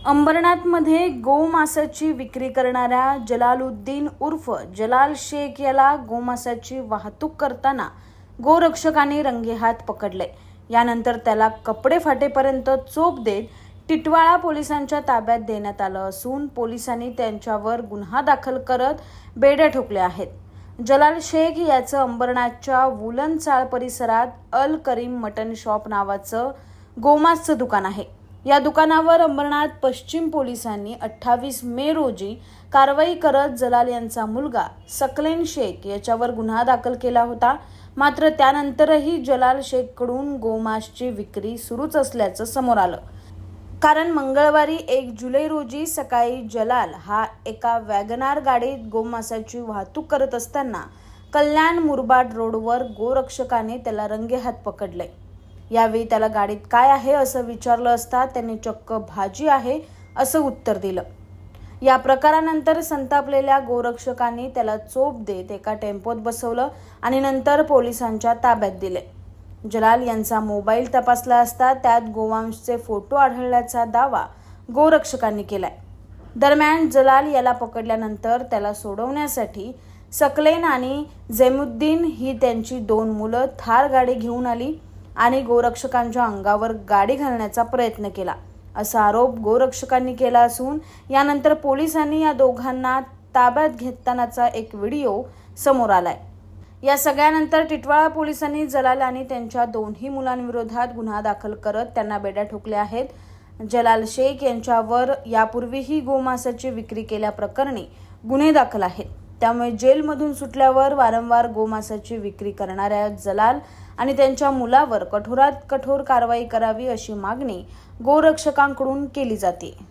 अंबरनाथमध्ये गोमांसाची विक्री करणाऱ्या जलालुद्दीन उर्फ जलाल शेख याला गोमांसाची वाहतूक करताना गोरक्षकांनी रंगेहात पकडले। यानंतर त्याला कपडे फाटेपर्यंत चोप देत टिटवाळा पोलिसांच्या ताब्यात देण्यात आलं असून पोलिसांनी त्यांच्यावर गुन्हा दाखल करत बेड्या ठोकल्या आहेत। जलाल शेख याचं अंबरनाथच्या वुलन चाळ परिसरात अल करीम मटन शॉप नावाचं गोमांसचं दुकान आहे। या दुकानावर अंबरनाथ पश्चिम पोलिसांनी 28 मे रोजी कारवाई करत जलाल यांचा मुलगा सकलेन शेख याच्यावर गुन्हा दाखल केला होता। मात्र त्यानंतरही जलाल शेखकडून गोमांसाची विक्री सुरूच असल्याचं समोर आलं। कारण मंगळवारी 1 जुलै रोजी सकाळी जलाल हा एका वॅगनार गाडीत गोमांसाची वाहतूक करत असताना कल्याण मुरबाड रोडवर गोरक्षकाने त्याला रंगेहात पकडले। यावेळी त्याला गाडीत काय आहे असं विचारलं असता त्याने चक्क भाजी आहे असं उत्तर दिलं। या प्रकारानंतर संतापलेल्या गोरक्षकांनी त्याला चोप देत एका टेम्पोत बसवलं आणि नंतर पोलिसांच्या ताब्यात दिले। जलाल यांचा मोबाईल तपासला असता त्यात गोवंशाचे फोटो आढळल्याचा दावा गोरक्षकांनी केलाय। दरम्यान जलाल याला पकडल्यानंतर त्याला सोडवण्यासाठी सकलेन आणि जैमुद्दीन ही त्यांची 2 मुलं थार गाडी घेऊन आली आणि गोरक्षकांच्या अंगावर गाडी घालण्याचा प्रयत्न केला असा आरोप गोरक्षकांनी केला असून यानंतर पोलिसांनी या दोघांना ताब्यात घेतानाचा एक व्हिडिओ समोर आलाय। या सगळ्यानंतर टिटवाळा पोलिसांनी जलाल आणि त्यांच्या 2ही मुलांविरोधात गुन्हा दाखल करत त्यांना बेड्या ठोकल्या आहेत। जलाल शेख यांच्यावर यापूर्वीही गोमांसाची विक्री केल्याप्रकरणी गुन्हे दाखल आहेत। त्यामुळे जेलमधून सुटल्यावर वारंवार गोमांसाची विक्री करणाऱ्या जलाल आणि त्यांच्या मुलावर कठोरात कठोर कारवाई करावी अशी मागणी गोरक्षकांकडून केली जाते।